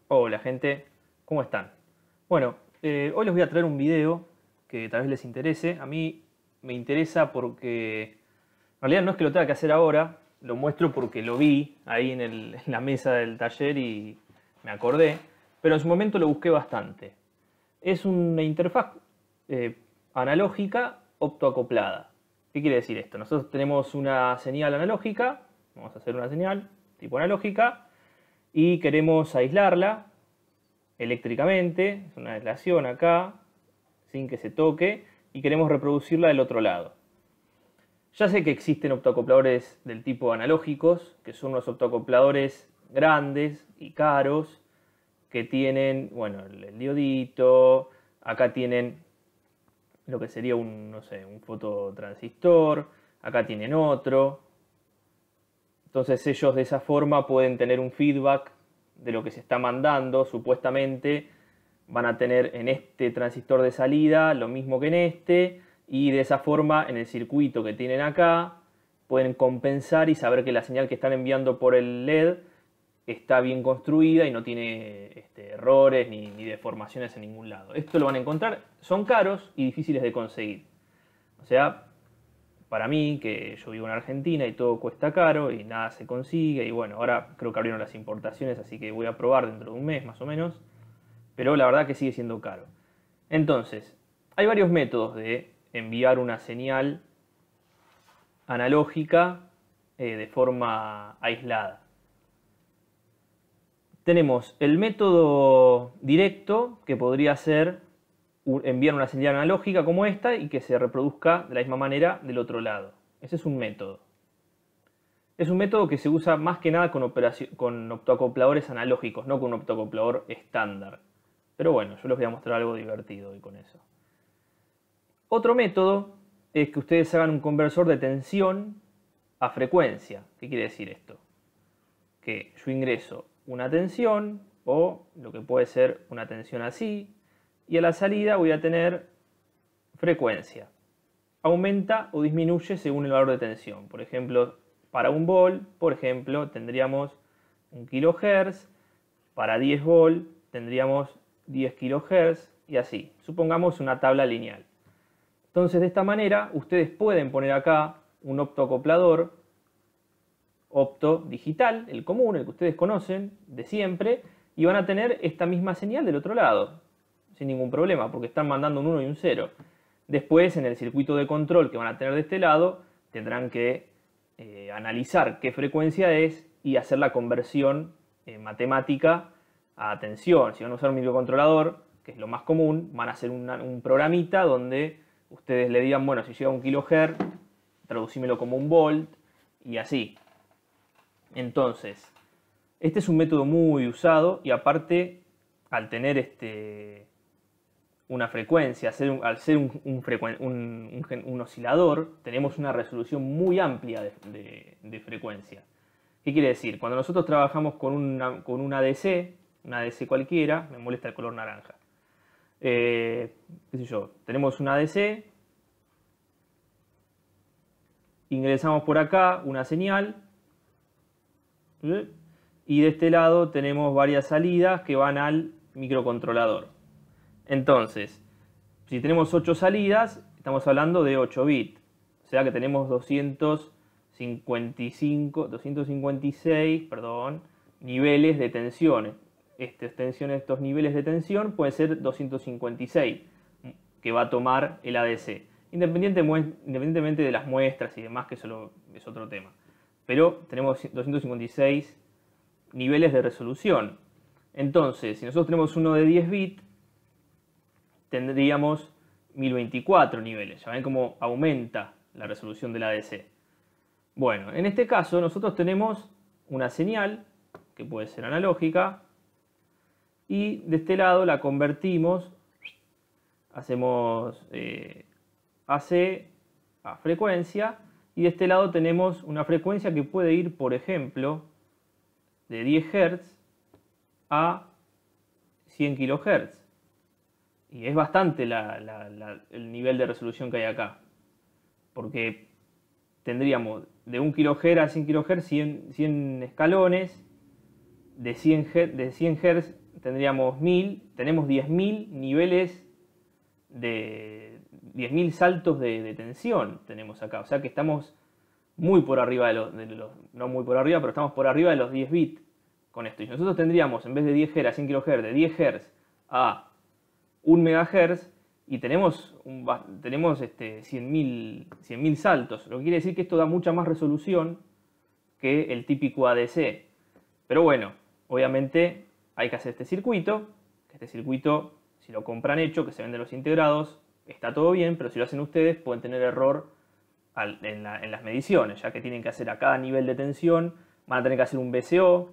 Hola gente, ¿cómo están? Bueno, hoy les voy a traer un video que tal vez les interese. A mí me interesa porque en realidad no es que lo tenga que hacer ahora, lo muestro porque lo vi ahí en la mesa del taller y me acordé, pero en su momento lo busqué bastante. Es una interfaz analógica optoacoplada. ¿Qué quiere decir esto? Nosotros tenemos una señal analógica, vamos a hacer una señal tipo analógica, y queremos aislarla eléctricamente, es una aislación acá, sin que se toque, y queremos reproducirla del otro lado. Ya sé que existen optoacopladores del tipo analógicos, que son unos optoacopladores grandes y caros, que tienen, bueno, el diodito, acá tienen lo que sería un, no sé, un fototransistor, acá tienen otro. Entonces ellos de esa forma pueden tener un feedback de lo que se está mandando. Supuestamente van a tener en este transistor de salida lo mismo que en este, y de esa forma en el circuito que tienen acá pueden compensar y saber que la señal que están enviando por el LED está bien construida y no tiene errores ni deformaciones en ningún lado. Esto lo van a encontrar, son caros y difíciles de conseguir. O sea, para mí, que yo vivo en Argentina y todo cuesta caro y nada se consigue, y bueno, ahora creo que abrieron las importaciones, así que voy a probar dentro de un mes más o menos, pero la verdad que sigue siendo caro. Entonces, hay varios métodos de enviar una señal analógica de forma aislada. Tenemos el método directo, que podría ser enviar una señal analógica como esta y que se reproduzca de la misma manera del otro lado. Ese es un método. Es un método que se usa más que nada con optoacopladores analógicos, no con un optoacoplador estándar. Pero bueno, yo les voy a mostrar algo divertido hoy con eso. Otro método es que ustedes hagan un conversor de tensión a frecuencia. ¿Qué quiere decir esto? Que yo ingreso una tensión, o lo que puede ser una tensión así, y a la salida voy a tener frecuencia. Aumenta o disminuye según el valor de tensión. Por ejemplo, para 1 volt, por ejemplo, tendríamos 1 kHz. Para 10 volt tendríamos 10 kHz y así. Supongamos una tabla lineal. Entonces, de esta manera, ustedes pueden poner acá un optoacoplador opto digital, el común, el que ustedes conocen de siempre, y van a tener esta misma señal del otro lado, sin ningún problema, porque están mandando un 1 y un 0. Después, en el circuito de control que van a tener de este lado, tendrán que analizar qué frecuencia es y hacer la conversión matemática a tensión. Si van a usar un microcontrolador, que es lo más común, van a hacer un programita donde ustedes le digan, bueno, si llega a 1 kHz, traducímelo como 1 volt, y así. Entonces, este es un método muy usado y aparte, al tener una frecuencia, al ser un oscilador, tenemos una resolución muy amplia de frecuencia. ¿Qué quiere decir? Cuando nosotros trabajamos con un ADC cualquiera, me molesta el color naranja, qué sé yo, tenemos un ADC, ingresamos por acá una señal, y de este lado tenemos varias salidas que van al microcontrolador. Entonces, si tenemos 8 salidas, estamos hablando de 8 bits. O sea que tenemos 256, niveles de tensiones. Estos niveles de tensión pueden ser 256 que va a tomar el ADC. Independientemente de las muestras y demás, que eso es otro tema. Pero tenemos 256 niveles de resolución. Entonces, si nosotros tenemos uno de 10 bits, tendríamos 1024 niveles. Ya ven cómo aumenta la resolución del ADC. Bueno, en este caso nosotros tenemos una señal que puede ser analógica y de este lado la convertimos, hacemos AC a frecuencia, y de este lado tenemos una frecuencia que puede ir, por ejemplo, de 10 Hz a 100 kHz. Y es bastante el nivel de resolución que hay acá. Porque tendríamos de 1 kHz a 100 kHz 100 escalones. De 100 Hz tendríamos 1000, tenemos 10.000 niveles de 10.000 saltos de tensión tenemos acá. O sea que estamos muy por arriba de los, no muy por arriba, pero estamos por arriba de los 10 bits con esto. Y nosotros tendríamos, en vez de 10 Hz a 100 kHz, de 10 Hz a 1 MHz, y tenemos 100.000 saltos. Lo que quiere decir que esto da mucha más resolución que el típico ADC. Pero bueno, obviamente hay que hacer este circuito. Este circuito, si lo compran hecho, que se venden los integrados, está todo bien, pero si lo hacen ustedes pueden tener error en las mediciones, ya que tienen que hacer a cada nivel de tensión, van a tener que hacer un VCO,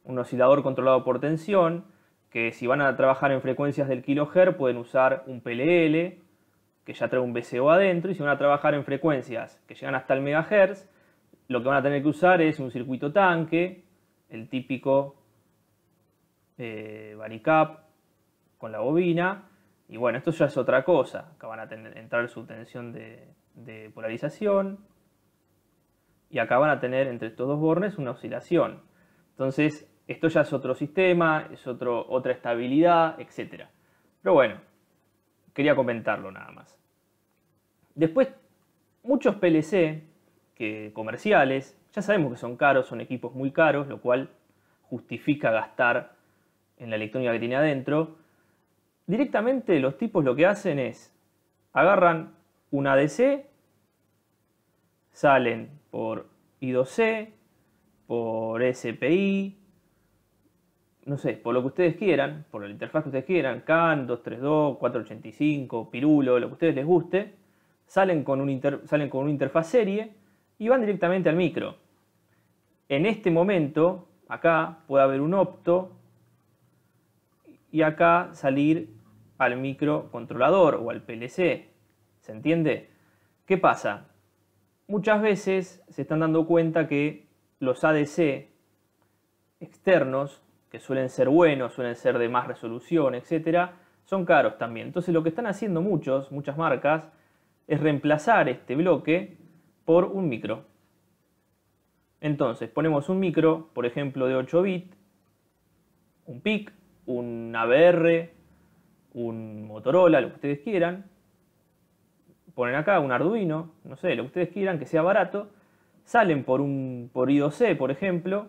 un oscilador controlado por tensión, que si van a trabajar en frecuencias del kilohertz pueden usar un PLL, que ya trae un VCO adentro, y si van a trabajar en frecuencias que llegan hasta el megahertz, lo que van a tener que usar es un circuito tanque, el típico varicap con la bobina, y bueno, esto ya es otra cosa. Acá van a entrar su tensión de polarización, y acá van a tener entre estos dos bornes una oscilación. Entonces, esto ya es otro sistema, es otra estabilidad, etc. Pero bueno, quería comentarlo nada más. Después, muchos PLC comerciales, ya sabemos que son caros, son equipos muy caros, lo cual justifica gastar en la electrónica que tiene adentro. Directamente los tipos lo que hacen es, agarran un ADC, salen por I2C, por SPI, no sé, por lo que ustedes quieran, por la interfaz que ustedes quieran, CAN, 232, 485, Pirulo, lo que a ustedes les guste, salen con una interfaz serie y van directamente al micro. En este momento, acá puede haber un opto y acá salir al microcontrolador o al PLC. ¿Se entiende? ¿Qué pasa? Muchas veces se están dando cuenta que los ADC externos, que suelen ser buenos, suelen ser de más resolución, etc., son caros también. Entonces lo que están haciendo muchas marcas, es reemplazar este bloque por un micro. Entonces ponemos un micro, por ejemplo, de 8 bits, un PIC, un ABR, un Motorola, lo que ustedes quieran. Ponen acá un Arduino, no sé, lo que ustedes quieran, que sea barato. Salen por I2C, por ejemplo.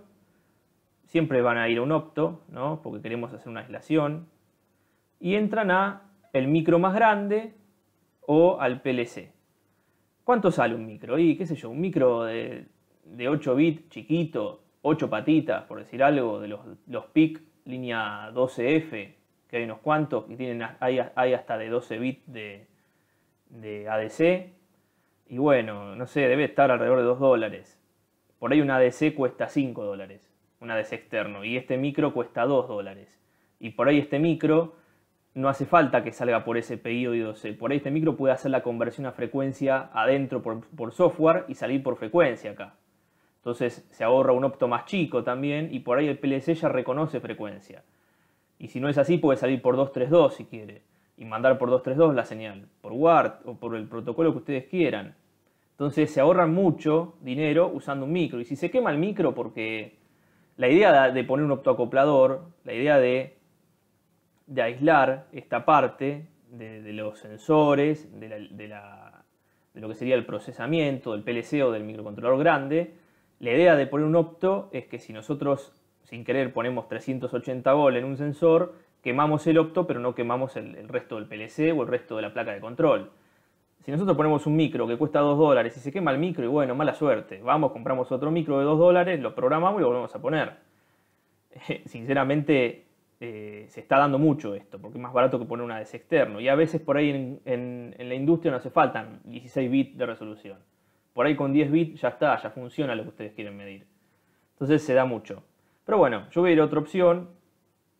Siempre van a ir a un opto, ¿no? Porque queremos hacer una aislación. Y entran a el micro más grande o al PLC. ¿Cuánto sale un micro? Y qué sé yo, un micro de 8 bits, chiquito, 8 patitas, por decir algo, de los PIC línea 12F, que hay unos cuantos, que tienen, hay hasta de 12 bits de ADC. Y bueno, no sé, debe estar alrededor de $2. Por ahí un ADC cuesta $5, un ADC externo, y este micro cuesta $2. Y por ahí este micro no hace falta que salga por SPI o I2C. Por ahí este micro puede hacer la conversión a frecuencia adentro por software y salir por frecuencia acá. Entonces se ahorra un opto más chico también, y por ahí el PLC ya reconoce frecuencia. Y si no es así, puede salir por 232 si quiere, y mandar por 232 la señal, por WART o por el protocolo que ustedes quieran. Entonces se ahorran mucho dinero usando un micro. Y si se quema el micro, porque la idea de poner un optoacoplador, la idea de aislar esta parte de los sensores, de lo que sería el procesamiento del PLC o del microcontrolador grande, la idea de poner un opto es que si nosotros sin querer ponemos 380 volt en un sensor, quemamos el opto pero no quemamos el resto del PLC o el resto de la placa de control. Si nosotros ponemos un micro que cuesta $2 y se quema el micro, y bueno, mala suerte, vamos, compramos otro micro de $2, lo programamos y lo volvemos a poner. Sinceramente se está dando mucho esto, porque es más barato que poner un ADC externo. Y a veces por ahí en la industria no hace faltan 16 bits de resolución. Por ahí con 10 bits ya está, ya funciona lo que ustedes quieren medir. Entonces se da mucho. Pero bueno, yo voy a ir a otra opción.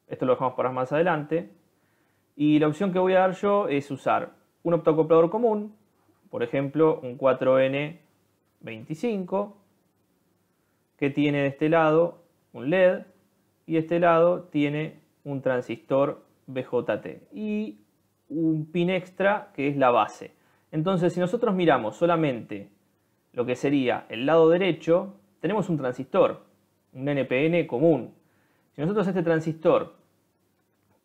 Esto lo dejamos para más adelante. Y la opción que voy a dar yo es usar un optoacoplador común. Por ejemplo, un 4N25. Que tiene de este lado un LED. Y de este lado tiene un transistor BJT. Y un pin extra que es la base. Entonces, si nosotros miramos solamente lo que sería el lado derecho, tenemos un transistor, un NPN común. Si nosotros a este transistor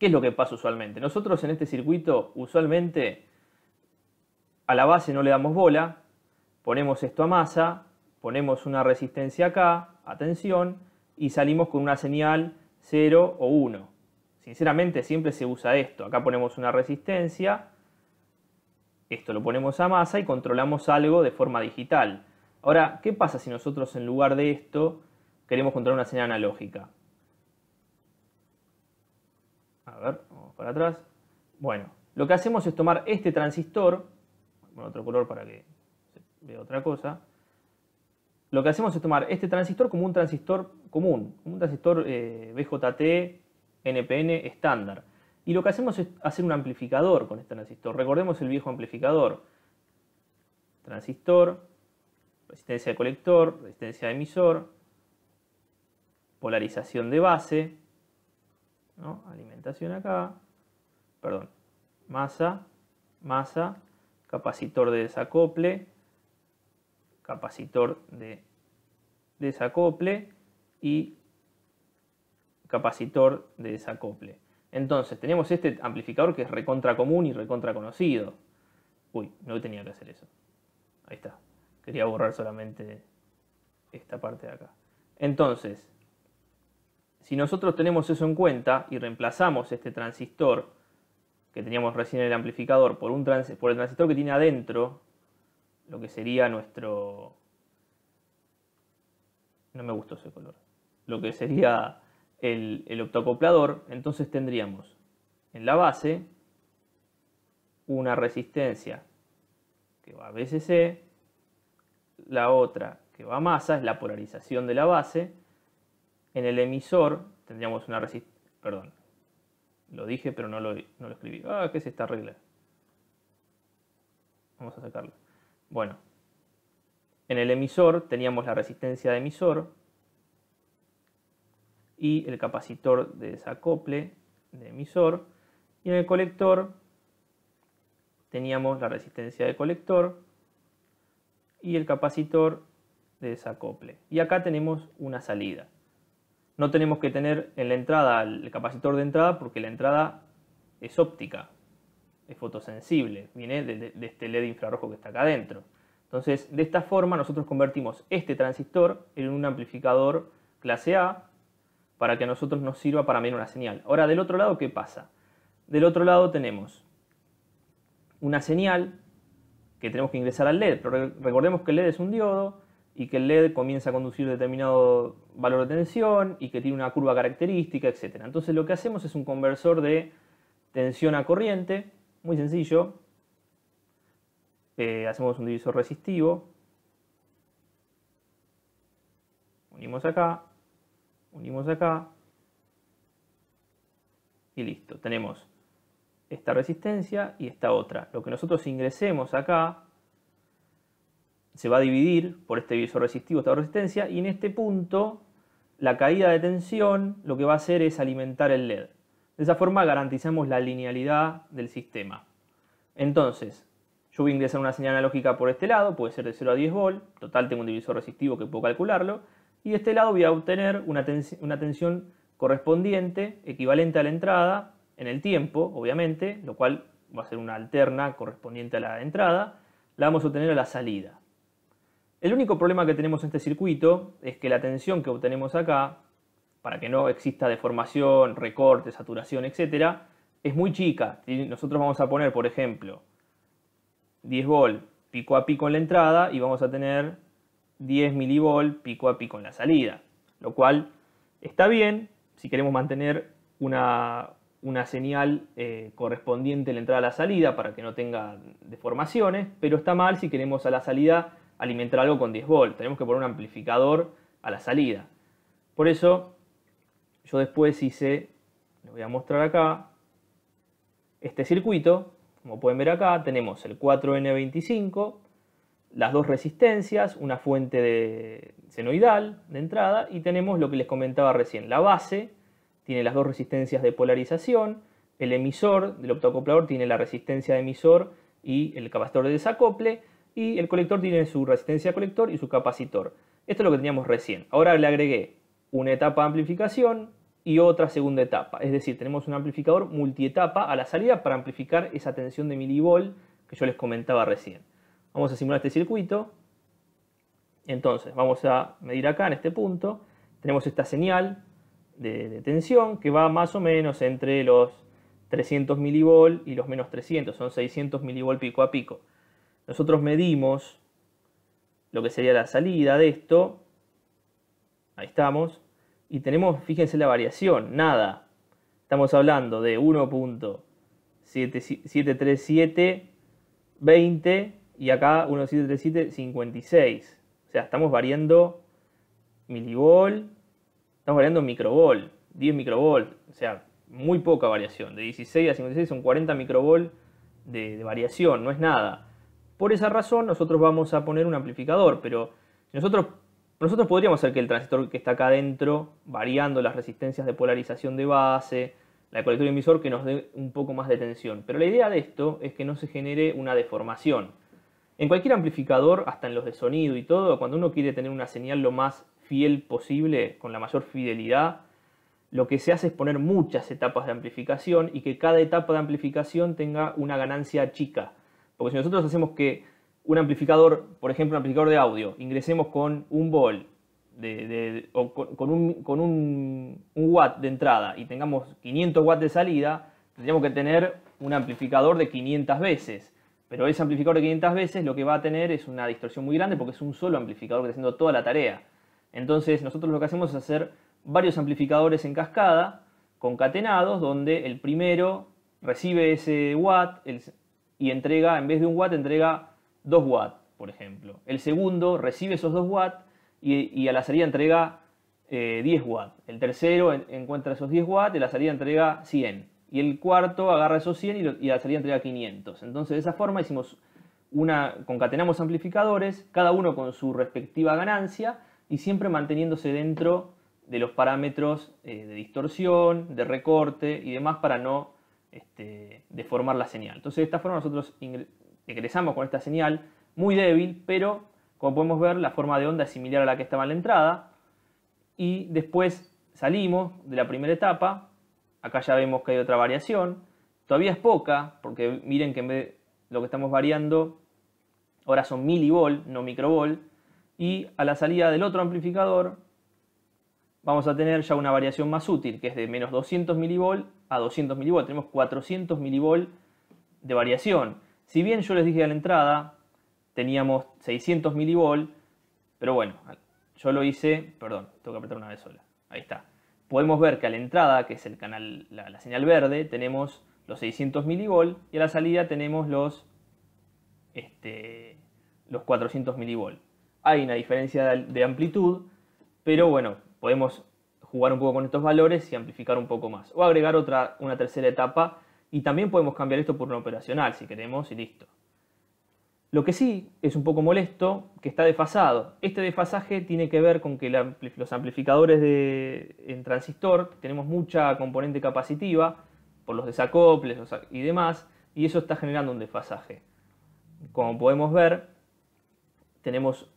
¿Qué es lo que pasa usualmente? Nosotros en este circuito usualmente a la base no le damos bola, ponemos esto a masa, ponemos una resistencia acá, atención, y salimos con una señal 0 o 1. Sinceramente siempre se usa esto. Acá ponemos una resistencia, esto lo ponemos a masa y controlamos algo de forma digital. Ahora, ¿qué pasa si nosotros en lugar de esto queremos controlar una señal analógica? A ver, vamos para atrás. Bueno, lo que hacemos es tomar este transistor, con otro color para que se vea otra cosa. Lo que hacemos es tomar este transistor como un transistor común, un transistor BJT NPN estándar. Y lo que hacemos es hacer un amplificador con este transistor. Recordemos el viejo amplificador. Transistor, resistencia de colector, resistencia de emisor, polarización de base, ¿no? Alimentación acá, perdón, masa, masa, capacitor de desacople, capacitor de desacople y capacitor de desacople. Entonces tenemos este amplificador que es recontra común y recontra conocido. Uy, no tenía que hacer eso. Ahí está. Quería borrar solamente esta parte de acá. Entonces, si nosotros tenemos eso en cuenta y reemplazamos este transistor que teníamos recién en el amplificador por el transistor que tiene adentro, lo que sería nuestro... No me gustó ese color. Lo que sería el optoacoplador, entonces tendríamos en la base una resistencia que va a VCC, la otra que va a masa, es la polarización de la base. En el emisor tendríamos una resistencia, perdón, lo dije pero no lo escribí. ¿Qué es esta regla? Vamos a sacarla. Bueno, en el emisor teníamos la resistencia de emisor y el capacitor de desacople de emisor, y en el colector teníamos la resistencia de colector y el capacitor de desacople. Y acá tenemos una salida. No tenemos que tener en la entrada el capacitor de entrada porque la entrada es óptica, es fotosensible, viene de este LED infrarrojo que está acá adentro. Entonces, de esta forma nosotros convertimos este transistor en un amplificador clase A para que a nosotros nos sirva para medir una señal. Ahora, del otro lado, ¿qué pasa? Del otro lado tenemos una señal que tenemos que ingresar al LED, pero recordemos que el LED es un diodo y que el LED comienza a conducir determinado valor de tensión y que tiene una curva característica, etc. Entonces lo que hacemos es un conversor de tensión a corriente, muy sencillo. Hacemos un divisor resistivo, unimos acá y listo. Tenemos esta resistencia y esta otra. Lo que nosotros ingresemos acá se va a dividir por este divisor resistivo, esta resistencia, y en este punto la caída de tensión lo que va a hacer es alimentar el LED. De esa forma garantizamos la linealidad del sistema. Entonces, yo voy a ingresar una señal analógica por este lado, puede ser de 0 a 10 volt, total tengo un divisor resistivo que puedo calcularlo, y de este lado voy a obtener una tensión correspondiente, equivalente a la entrada, en el tiempo, obviamente, lo cual va a ser una alterna correspondiente a la entrada, la vamos a obtener a la salida. El único problema que tenemos en este circuito es que la tensión que obtenemos acá, para que no exista deformación, recorte, saturación, etc., es muy chica. Nosotros vamos a poner, por ejemplo, 10 volt pico a pico en la entrada y vamos a tener 10 milivolt pico a pico en la salida. Lo cual está bien si queremos mantener una señal correspondiente a la entrada a la salida para que no tenga deformaciones, pero está mal si queremos a la salida alimentar algo con 10 volt. Tenemos que poner un amplificador a la salida. Por eso yo después hice, les voy a mostrar acá, este circuito. Como pueden ver acá, tenemos el 4N25, las dos resistencias, una fuente senoidal de entrada y tenemos lo que les comentaba recién. La base tiene las dos resistencias de polarización, el emisor del optoacoplador tiene la resistencia de emisor y el capacitor de desacople, y el colector tiene su resistencia de colector y su capacitor. Esto es lo que teníamos recién. Ahora le agregué una etapa de amplificación, y otra segunda etapa. Es decir, tenemos un amplificador multietapa a la salida para amplificar esa tensión de milivolt que yo les comentaba recién. Vamos a simular este circuito. Entonces, vamos a medir acá en este punto. Tenemos esta señal de tensión que va más o menos entre los 300 milivolt y los menos 300. Son 600 milivolt pico a pico. Nosotros medimos lo que sería la salida de esto. Ahí estamos. Y tenemos, fíjense la variación, nada. Estamos hablando de 1.73720 y acá 1.73756. O sea, estamos variando milivolt, estamos variando microvolt, 10 microvolt. O sea, muy poca variación. De 16 a 56 son 40 microvolt de variación, no es nada. Por esa razón nosotros vamos a poner un amplificador, pero nosotros podríamos hacer que el transistor que está acá adentro, variando las resistencias de polarización de base, la de colector y emisor, que nos dé un poco más de tensión. Pero la idea de esto es que no se genere una deformación. En cualquier amplificador, hasta en los de sonido y todo, cuando uno quiere tener una señal lo más fiel posible, con la mayor fidelidad, lo que se hace es poner muchas etapas de amplificación y que cada etapa de amplificación tenga una ganancia chica. Porque si nosotros hacemos que un amplificador, por ejemplo un amplificador de audio, ingresemos con 1 volt o con un watt de entrada y tengamos 500 watts de salida, tendríamos que tener un amplificador de 500 veces. Pero ese amplificador de 500 veces lo que va a tener es una distorsión muy grande porque es un solo amplificador que está haciendo toda la tarea. Entonces nosotros lo que hacemos es hacer varios amplificadores en cascada, concatenados, donde el primero recibe ese watt y entrega, en vez de 1 watt, entrega 2 watts, por ejemplo. El segundo recibe esos 2 watts y a la salida entrega 10 watts. El tercero encuentra esos 10 watts y a la salida entrega 100. Y el cuarto agarra esos 100 y a la salida entrega 500. Entonces de esa forma concatenamos amplificadores, cada uno con su respectiva ganancia y siempre manteniéndose dentro de los parámetros de distorsión, de recorte y demás para no deformar la señal. Entonces de esta forma nosotros egresamos con esta señal muy débil, pero como podemos ver la forma de onda es similar a la que estaba en la entrada. Y después salimos de la primera etapa. Acá ya vemos que hay otra variación. Todavía es poca, porque miren que en vez de lo que estamos variando ahora son milivolt, no microvolt. Y a la salida del otro amplificador vamos a tener ya una variación más útil, que es de menos 200 milivolt a 200 milivolt. Tenemos 400 milivolt de variación. Si bien yo les dije a la entrada, teníamos 600 milivolt, pero bueno, yo lo hice, perdón, tengo que apretar una vez sola, ahí está. Podemos ver que a la entrada, que es el canal, la señal verde, tenemos los 600 milivolt y a la salida tenemos los 400 milivolt. Hay una diferencia de amplitud, pero bueno, podemos jugar un poco con estos valores y amplificar un poco más. O agregar una tercera etapa y también podemos cambiar esto por una operacional si queremos y listo. Lo que sí es un poco molesto, que está desfasado. Este desfasaje tiene que ver con que los amplificadores en transistor tenemos mucha componente capacitiva por los desacoples y demás, y eso está generando un desfasaje. Como podemos ver, tenemos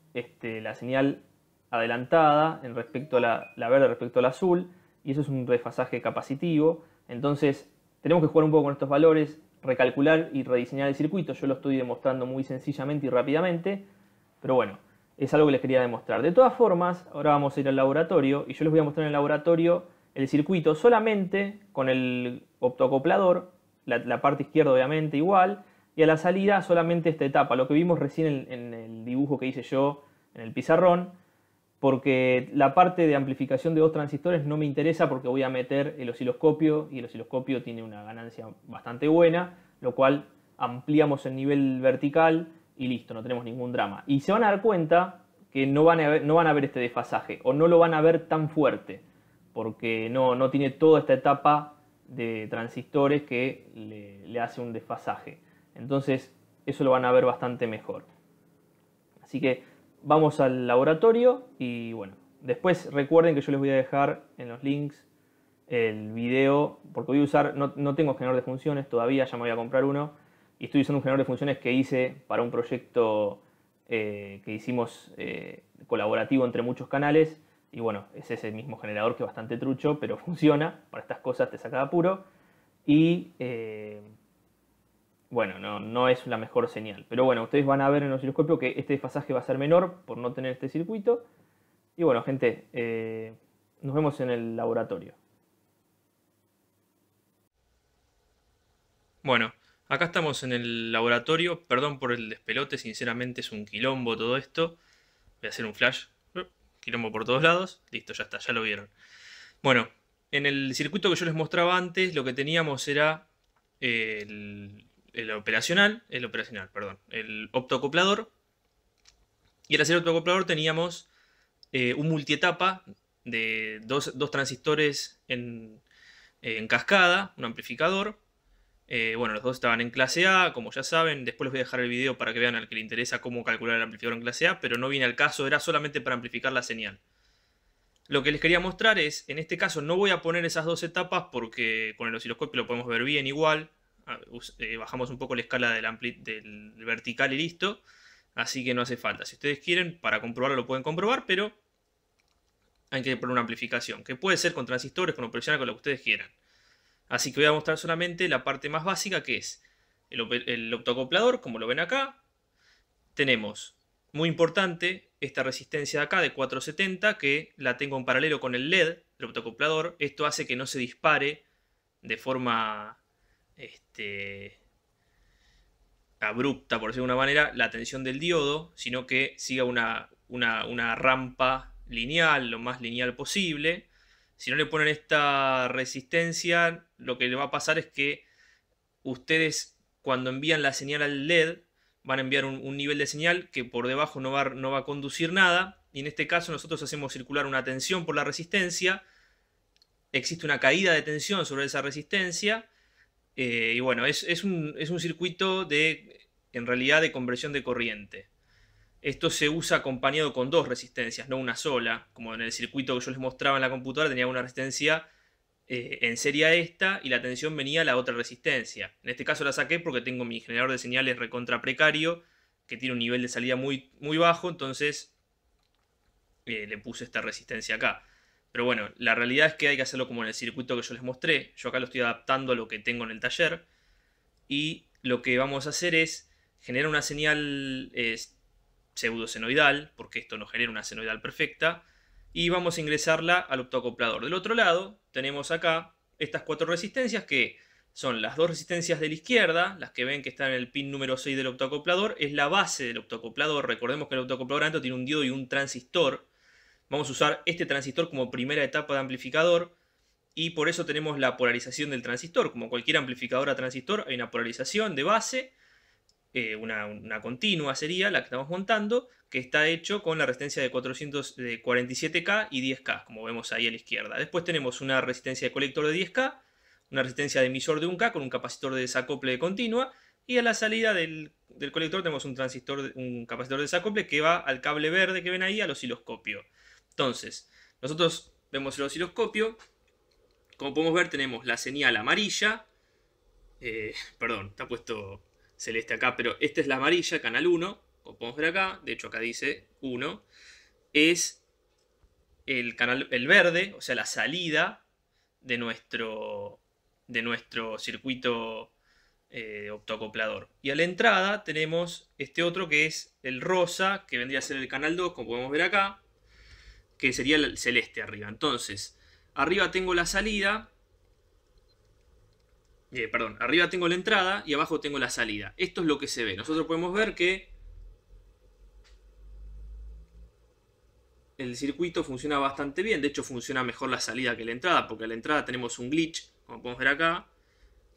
la señal adelantada en respecto a la verde respecto al azul, y eso es un desfasaje capacitivo. Entonces tenemos que jugar un poco con estos valores, recalcular y rediseñar el circuito. Yo lo estoy demostrando muy sencillamente y rápidamente, pero bueno, es algo que les quería demostrar. De todas formas, ahora vamos a ir al laboratorio y yo les voy a mostrar en el laboratorio el circuito solamente con el optoacoplador, la parte izquierda obviamente igual, y a la salida solamente esta etapa, lo que vimos recién en el dibujo que hice yo en el pizarrón, porque la parte de amplificación de dos transistores no me interesa porque voy a meter el osciloscopio y el osciloscopio tiene una ganancia bastante buena, lo cual ampliamos el nivel vertical y listo, no tenemos ningún drama. Y se van a dar cuenta que no van a ver este desfasaje o no lo van a ver tan fuerte porque no tiene toda esta etapa de transistores que le hace un desfasaje. Entonces eso lo van a ver bastante mejor. Así que vamos al laboratorio y bueno, después recuerden que yo les voy a dejar en los links el video, porque voy a usar, no tengo generador de funciones todavía, ya me voy a comprar uno, y estoy usando un generador de funciones que hice para un proyecto que hicimos colaborativo entre muchos canales, Y bueno, es ese mismo generador que es bastante trucho, pero funciona. Para estas cosas te saca de apuro. Y bueno, no es la mejor señal. Pero bueno, ustedes van a ver en el osciloscopio que este desfasaje va a ser menor por no tener este circuito. Y bueno, gente, nos vemos en el laboratorio. Bueno, acá estamos en el laboratorio. Perdón por el despelote, sinceramente es un quilombo todo esto. Voy a hacer un flash. Quilombo por todos lados. Listo, ya está, ya lo vieron. Bueno, en el circuito que yo les mostraba antes, lo que teníamos era el operacional, perdón, el optoacoplador. Y al hacer el optoacoplador teníamos un multietapa de dos transistores en cascada, un amplificador. Bueno, los dos estaban en clase A, como ya saben. Después les voy a dejar el video para que vean al que le interesa cómo calcular el amplificador en clase A, pero no viene al caso, era solamente para amplificar la señal. Lo que les quería mostrar es, en este caso no voy a poner esas dos etapas porque con el osciloscopio lo podemos ver bien igual. Bajamos un poco la escala del vertical y listo. Así que no hace falta. Si ustedes quieren, para comprobarlo lo pueden comprobar, pero hay que poner una amplificación, que puede ser con transistores, con operacional, con lo que ustedes quieran. Así que voy a mostrar solamente la parte más básica, que es el optoacoplador, como lo ven acá. Tenemos, muy importante, esta resistencia de acá de 470, que la tengo en paralelo con el LED del optoacoplador. Esto hace que no se dispare de forma abrupta, por decirlo de una manera, la tensión del diodo, sino que siga una rampa lineal, lo más lineal posible. Si no le ponen esta resistencia, lo que le va a pasar es que ustedes, cuando envían la señal al LED, van a enviar un nivel de señal que por debajo no va a conducir nada. Y en este caso nosotros hacemos circular una tensión por la resistencia. Existe una caída de tensión sobre esa resistencia. Y bueno, es un circuito en realidad de conversión de corriente. Esto se usa acompañado con dos resistencias, no una sola. Como en el circuito que yo les mostraba en la computadora, tenía una resistencia en serie a esta y la tensión venía a la otra resistencia. En este caso la saqué porque tengo mi generador de señales recontra precario, que tiene un nivel de salida muy, muy bajo, entonces le puse esta resistencia acá. Pero bueno, la realidad es que hay que hacerlo como en el circuito que yo les mostré. Yo acá lo estoy adaptando a lo que tengo en el taller. Y lo que vamos a hacer es generar una señal pseudosenoidal, porque esto no genera una senoidal perfecta, y vamos a ingresarla al optoacoplador. Del otro lado tenemos acá estas cuatro resistencias, que son las dos resistencias de la izquierda, las que ven que están en el pin número 6 del optoacoplador, es la base del optoacoplador. Recordemos que el optoacoplador adentro tiene un diodo y un transistor. Vamos a usar este transistor como primera etapa de amplificador, y por eso tenemos la polarización del transistor. Como cualquier amplificador a transistor, hay una polarización de base, una continua sería la que estamos montando, que está hecho con la resistencia de 47K y 10K, como vemos ahí a la izquierda. Después tenemos una resistencia de colector de 10K, una resistencia de emisor de 1K con un capacitor de desacople de continua, y a la salida del colector tenemos un capacitor de desacople que va al cable verde que ven ahí, al osciloscopio. Entonces, nosotros vemos el osciloscopio. Como podemos ver, tenemos la señal amarilla. Perdón, está puesto celeste acá, pero esta es la amarilla, canal 1. Como podemos ver acá, de hecho acá dice 1. Es el verde, o sea, la salida de nuestro circuito optoacoplador. Y a la entrada tenemos este otro que es el rosa, que vendría a ser el canal 2, como podemos ver acá, que sería el celeste arriba. Entonces, arriba tengo la salida, perdón, arriba tengo la entrada y abajo tengo la salida. Esto es lo que se ve. Nosotros podemos ver que el circuito funciona bastante bien. De hecho, funciona mejor la salida que la entrada, porque a la entrada tenemos un glitch, como podemos ver acá,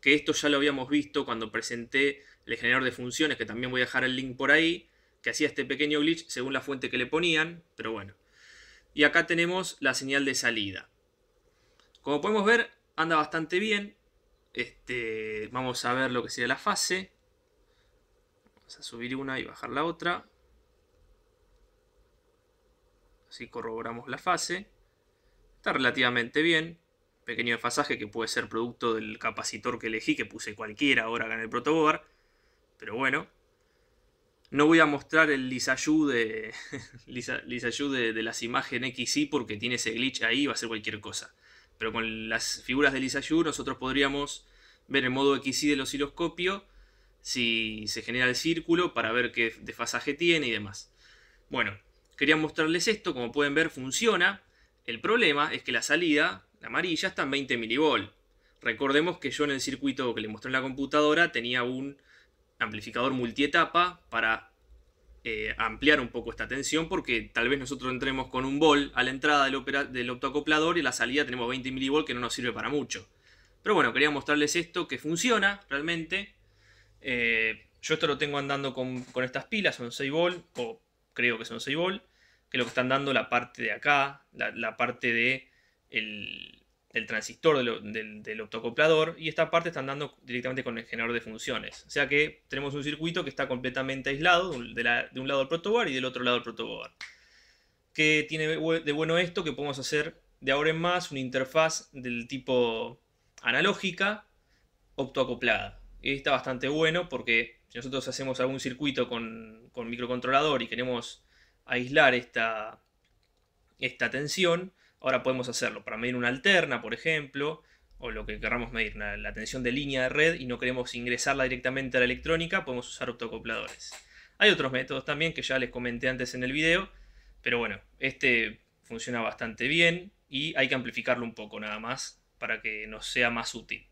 que esto ya lo habíamos visto cuando presenté el generador de funciones, que también voy a dejar el link por ahí, que hacía este pequeño glitch según la fuente que le ponían, pero bueno. Y acá tenemos la señal de salida. Como podemos ver, anda bastante bien. Vamos a ver lo que sería la fase. Vamos a subir una y bajar la otra. Así corroboramos la fase. Está relativamente bien. Pequeño desfasaje que puede ser producto del capacitor que elegí, que puse cualquiera ahora acá en el protoboard. Pero bueno. No voy a mostrar el Lissajous de las imágenes XY porque tiene ese glitch ahí y va a ser cualquier cosa. Pero con las figuras de Lissajous nosotros podríamos ver el modo XY del osciloscopio si se genera el círculo para ver qué desfasaje tiene y demás. Bueno, quería mostrarles esto, como pueden ver funciona. El problema es que la salida, la amarilla, está en 20 mV. Recordemos que yo en el circuito que les mostré en la computadora tenía un amplificador multietapa para ampliar un poco esta tensión, porque tal vez nosotros entremos con un volt a la entrada del optoacoplador y a la salida tenemos 20 mV que no nos sirve para mucho. Pero bueno, quería mostrarles esto que funciona realmente. Yo esto lo tengo andando con estas pilas, son 6 volt, o creo que son 6 volt, que es lo que están dando la parte de acá, la parte de del transistor del optoacoplador, y esta parte están dando directamente con el generador de funciones. O sea que tenemos un circuito que está completamente aislado de un lado el protoboard y del otro lado el protoboard. ¿Qué tiene de bueno esto? Que podemos hacer de ahora en más una interfaz del tipo analógica optoacoplada. Y está bastante bueno porque si nosotros hacemos algún circuito con microcontrolador y queremos aislar esta tensión, ahora podemos hacerlo para medir una alterna, por ejemplo, o lo que queramos medir, la tensión de línea de red, y no queremos ingresarla directamente a la electrónica, podemos usar optoacopladores. Hay otros métodos también que ya les comenté antes en el video, pero bueno, este funciona bastante bien y hay que amplificarlo un poco nada más para que nos sea más útil.